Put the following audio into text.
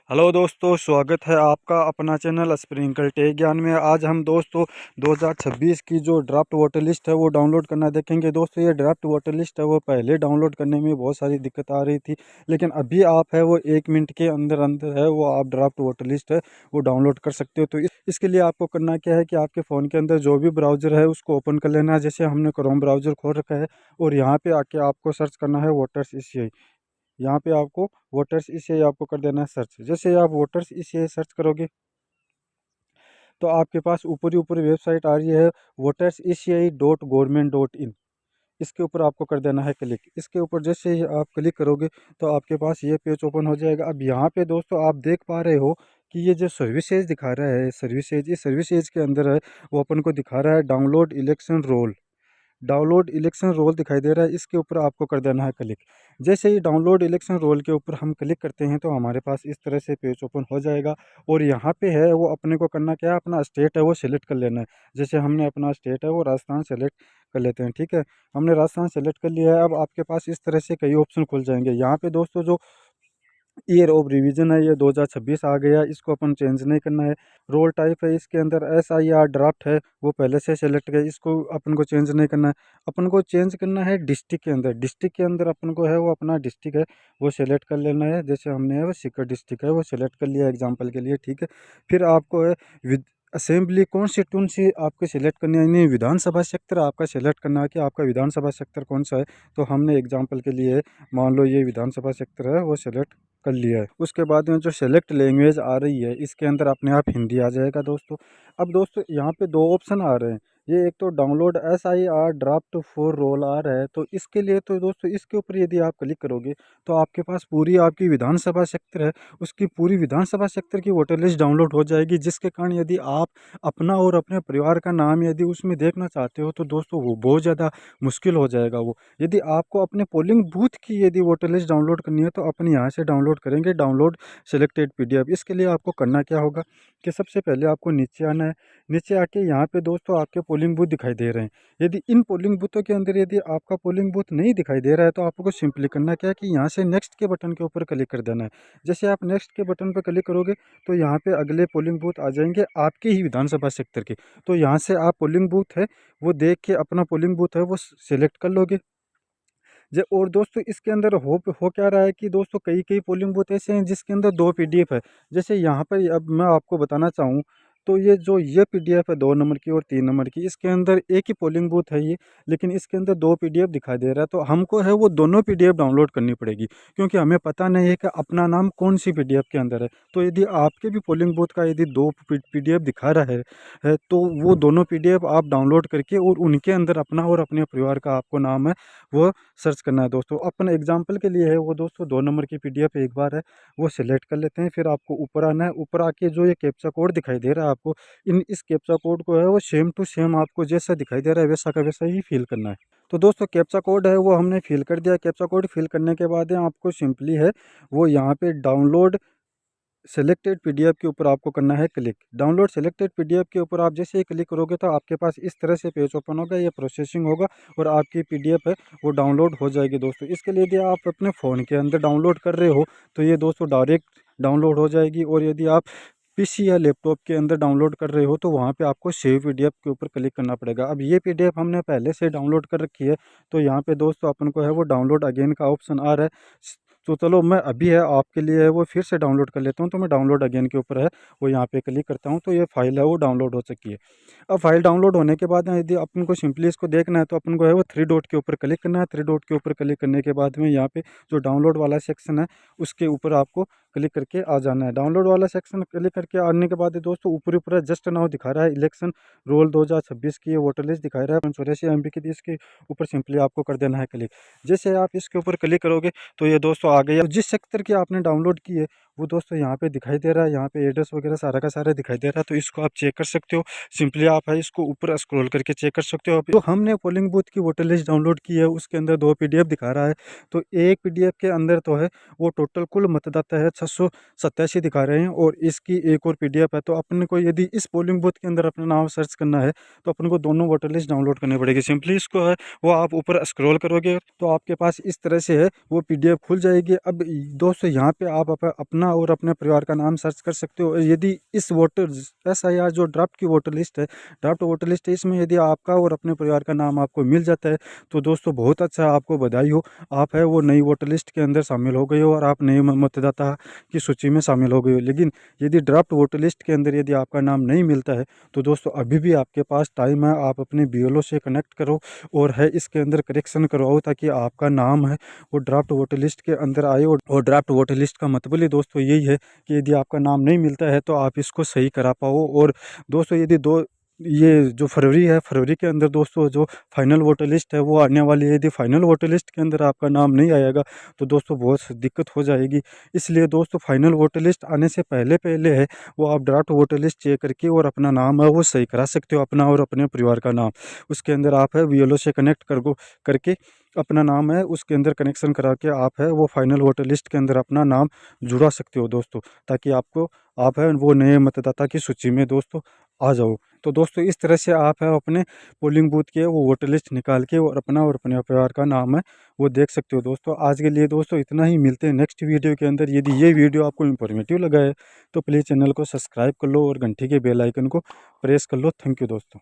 Hello दोस्तों, स्वागत है आपका अपना चैनल स्प्रिंकल टेक ज्ञान में। आज हम दोस्तों 2026 की जो ड्राफ्ट वोटर लिस्ट है वो डाउनलोड करना देखेंगे। दोस्तों ये ड्राफ्ट वोटर लिस्ट है वो पहले डाउनलोड करने में बहुत सारी दिक्कत आ रही थी, लेकिन अभी आप है वो 1 मिनट के अंदर अंदर है वो आप ड्राफ्ट वोटर लिस्ट है वो डाउनलोड कर सकते हो। तो इसके लिए आपको करना क्या है कि आपके फ़ोन के अंदर जो भी ब्राउज़र है उसको ओपन कर लेना है। जैसे हमने क्रोम ब्राउज़र खोल रखा है और यहाँ पे आके आपको सर्च करना है वोटर्स ईसीआई। यहाँ पे आपको वोटर्स ईसीआई आपको कर देना है सर्च। जैसे आप वोटर्स ईसीआई सर्च करोगे तो आपके पास ऊपर ही ऊपर वेबसाइट आ रही है voterseci.government.in। इसके ऊपर आपको कर देना है क्लिक। इसके ऊपर जैसे ही आप क्लिक करोगे तो आपके पास ये पेज ओपन हो जाएगा। अब यहाँ पे दोस्तों आप देख पा रहे हो कि ये जो सर्विसेज दिखा रहा है, सर्विसेज, इस सर्विसेज के अंदर है वो अपन को दिखा रहा है download election roll. Download election roll दिखाई दे रहा है, इसके ऊपर आपको कर देना है क्लिक। जैसे ही डाउनलोड इलेक्शन रोल के ऊपर हम क्लिक करते हैं तो हमारे पास इस तरह से पेज ओपन हो जाएगा। और यहाँ पे है वो अपने को करना क्या है, अपना स्टेट है वो सिलेक्ट कर लेना है। जैसे हमने अपना स्टेट है वो राजस्थान सेलेक्ट कर लेते हैं, ठीक है। हमने राजस्थान सेलेक्ट कर लिया है। अब आपके पास इस तरह से कई ऑप्शन खुल जाएंगे। यहाँ पे दोस्तों जो ईयर ऑफ रिवीजन है ये 2026 आ गया, इसको अपन चेंज नहीं करना है। रोल टाइप है इसके अंदर SIR ड्राफ्ट है वो पहले से सेलेक्ट है, इसको अपन को चेंज नहीं करना है। अपन को चेंज करना है डिस्ट्रिक्ट के अंदर। डिस्ट्रिक्ट के अंदर अपन को है वो अपना डिस्ट्रिक्ट है वो सेलेक्ट कर लेना है। जैसे हमने है वो सीकर डिस्ट्रिक्ट है वो सेलेक्ट कर लिया एग्जाम्पल के लिए, ठीक है। फिर आपको है विद असेंबली कॉन्स्टिट्यूंसी आपको सिलेक्ट करनी है, यानी विधानसभा क्षेत्र आपका सेलेक्ट करना है कि आपका विधानसभा क्षेत्र कौन सा है। तो हमने एग्जाम्पल के लिए मान लो ये विधानसभा क्षेत्र है वो सेलेक्ट कर लिया है। उसके बाद में जो सेलेक्ट लैंग्वेज आ रही है इसके अंदर अपने आप हिंदी आ जाएगा दोस्तों। अब दोस्तों यहाँ पे दो ऑप्शन आ रहे हैं। ये एक तो download SIR draft for roll आ रहा है, तो इसके लिए तो दोस्तों इसके ऊपर यदि आप क्लिक करोगे तो आपके पास पूरी आपकी विधानसभा क्षेत्र है उसकी पूरी विधानसभा क्षेत्र की वोटर लिस्ट डाउनलोड हो जाएगी, जिसके कारण यदि आप अपना और अपने परिवार का नाम यदि उसमें देखना चाहते हो तो दोस्तों वो बहुत ज़्यादा मुश्किल हो जाएगा। वो यदि आपको अपने पोलिंग बूथ की यदि वोटर लिस्ट डाउनलोड करनी है तो अपन यहाँ से डाउनलोड करेंगे, डाउनलोड सेलेक्टेड PDF। इसके लिए आपको करना क्या होगा कि सबसे पहले आपको नीचे आना है। नीचे आके यहाँ पे दोस्तों आपके पोलिंग बूथ दिखाई दे रहे हैं। यदि इन पोलिंग बूथों के अंदर यदि आपका पोलिंग बूथ नहीं दिखाई दे रहा है तो आपको सिंपली करना क्या है कि यहाँ से नेक्स्ट के बटन के ऊपर क्लिक कर देना है। जैसे आप नेक्स्ट के बटन पर क्लिक करोगे तो यहाँ पे अगले पोलिंग बूथ आ जाएंगे आपके ही विधानसभा क्षेत्र के। तो यहाँ से आप पोलिंग बूथ है वो देख के अपना पोलिंग बूथ है वो सिलेक्ट कर लोगे। और दोस्तों इसके अंदर हो क्या रहा है कि दोस्तों कई कई पोलिंग बूथ ऐसे हैं जिसके अंदर दो PDF है। जैसे यहाँ पर अब मैं आपको बताना चाहूँ तो ये PDF है 2 नंबर की और 3 नंबर की, इसके अंदर एक ही पोलिंग बूथ है ये, लेकिन इसके अंदर दो PDF दिखाई दे रहा है। तो हमको है वो दोनों PDF डाउनलोड करनी पड़ेगी, क्योंकि हमें पता नहीं है कि अपना नाम कौन सी PDF के अंदर है। तो यदि आपके भी पोलिंग बूथ का यदि दो PDF दिखा रहा है तो वो दोनों PDF आप डाउनलोड करके और उनके अंदर अपना और अपने परिवार का आपको नाम है वो सर्च करना है। दोस्तों अपन एग्जांपल के लिए है वो दोस्तों 2 नंबर की PDF एक बार है वो सिलेक्ट कर लेते हैं। फिर आपको ऊपर आना है। ऊपर आके जो ये कैप्चा कोड दिखाई दे रहा है आपको, इस कैप्चा कोड को है वो सेम टू सेम आपको जैसा दिखाई दे रहा है वैसा का वैसा ही फिल करना है। तो दोस्तों कैप्चा कोड है वो हमने फिल कर दिया। कैप्चा कोड फिल करने के बाद है आपको सिंपली है वो यहाँ पे डाउनलोड सेलेक्टेड PDF के ऊपर आपको करना है क्लिक। डाउनलोड सेलेक्टेड PDF के ऊपर आप जैसे ही क्लिक करोगे तो आपके पास इस तरह से पेज ओपन होगा, ये प्रोसेसिंग होगा और आपकी PDF है वो डाउनलोड हो जाएगी। दोस्तों इसके लिए यदि आप अपने फ़ोन के अंदर डाउनलोड कर रहे हो तो ये दोस्तों डायरेक्ट डाउनलोड हो जाएगी, और यदि आप PC या लैपटॉप के अंदर डाउनलोड कर रहे हो तो वहाँ पे आपको सेव PDF के ऊपर क्लिक करना पड़ेगा। अब ये PDF हमने पहले से डाउनलोड कर रखी है, तो यहाँ पे दोस्तों अपन को है वो डाउनलोड अगेन का ऑप्शन आ रहा है। तो चलो मैं अभी है आपके लिए है वो फिर से डाउनलोड कर लेता हूँ। तो मैं डाउनलोड अगेन के ऊपर है वो यहाँ पे क्लिक करता हूँ तो ये फाइल है वो डाउनलोड हो चुकी है। अब फाइल डाउनलोड होने के बाद यदि अपन को सिंपली इसको देखना है तो अपन को है वो 3 डॉट के ऊपर क्लिक करना है। 3 डॉट के ऊपर क्लिक करने के बाद में यहाँ पे जो डाउनलोड वाला सेक्शन है उसके ऊपर आपको क्लिक करके आ जाना है। डाउनलोड वाला सेक्शन क्लिक करके आने के बाद दोस्तों ऊपर ऊपर जस्ट नाउ दिखा रहा है इलेक्शन रोल 2026 की ये वोटर लिस्ट दिखा रहा है 84 MB की। इसके ऊपर सिंपली आपको कर देना है क्लिक। जैसे आप इसके ऊपर क्लिक करोगे तो ये दोस्तों आ गया। जिस सेक्टर की आपने डाउनलोड की है वो दोस्तों यहाँ पे दिखाई दे रहा है, यहाँ पे एड्रेस वगैरह सारा का सारा दिखाई दे रहा है। तो इसको आप चेक कर सकते हो। सिंपली आप है इसको ऊपर स्क्रॉल करके चेक कर सकते हो। तो हमने पोलिंग बूथ की वोटर लिस्ट डाउनलोड की है उसके अंदर 2 PDF दिखा रहा है। तो एक PDF के अंदर तो है वो टोटल कुल मतदाता है 687 दिखा रहे हैं, और इसकी एक और PDF है। तो अपन को यदि इस पोलिंग बूथ के अंदर अपना नाम सर्च करना है तो अपन को दोनों वोटर लिस्ट डाउनलोड करनी पड़ेगी। सिंपली इसको है वो आप ऊपर स्क्रॉल करोगे तो आपके पास इस तरह से है वो PDF खुल जाएगी। अब दोस्तों यहाँ पे आप अपना अपना और अपने परिवार का नाम सर्च कर सकते हो। यदि इस वोटर SIR जो ड्राफ्ट की वोटर लिस्ट है, ड्राफ्ट वोटर लिस्ट है, इसमें यदि आपका और अपने परिवार का नाम आपको मिल जाता है तो दोस्तों बहुत अच्छा, आपको बधाई हो। आप है वो नई वोटर लिस्ट के अंदर शामिल हो गए हो और आप नए मतदाता की सूची में शामिल हो गए हो। लेकिन यदि ड्राफ्ट वोटर लिस्ट के अंदर यदि आपका नाम नहीं मिलता है तो दोस्तों अभी भी आपके पास टाइम है। आप अपने BLO से कनेक्ट करो और है इसके अंदर करेक्शन करवाओ ताकि आपका नाम है वो ड्राफ्ट वोटर लिस्ट के अंदर आए। और ड्राफ्ट वोटर लिस्ट का मतलब ही दोस्तों यही है कि यदि आपका नाम नहीं मिलता है तो आप इसको सही करा पाओ। और दोस्तों यदि ये जो फरवरी है, फरवरी के अंदर दोस्तों जो फाइनल वोटर लिस्ट है वो आने वाली है। यदि फाइनल वोटर लिस्ट के अंदर आपका नाम नहीं आएगा तो दोस्तों बहुत दिक्कत हो जाएगी। इसलिए दोस्तों फाइनल वोटर लिस्ट आने से पहले पहले है वो आप ड्राफ्ट वोटर लिस्ट चेक करके और अपना नाम है वो सही करा सकते हो, अपना और अपने परिवार का नाम। उसके अंदर आप है BLO से कनेक्ट करके अपना नाम है उसके अंदर कनेक्शन करा के आप है वो फाइनल वोटर लिस्ट के अंदर अपना नाम जुड़ा सकते हो दोस्तों, ताकि आप है वो नए मतदाता की सूची में दोस्तों आ जाओ। तो दोस्तों इस तरह से आप है अपने पोलिंग बूथ के वो वोटर लिस्ट निकाल के और अपना और अपने परिवार का नाम है वो देख सकते हो दोस्तों। आज के लिए दोस्तों इतना ही, मिलते हैं नेक्स्ट वीडियो के अंदर। यदि ये वीडियो आपको इन्फॉर्मेटिव लगा है तो प्लीज़ चैनल को सब्सक्राइब कर लो और घंटी के बेल आइकन को प्रेस कर लो। थैंक यू दोस्तों।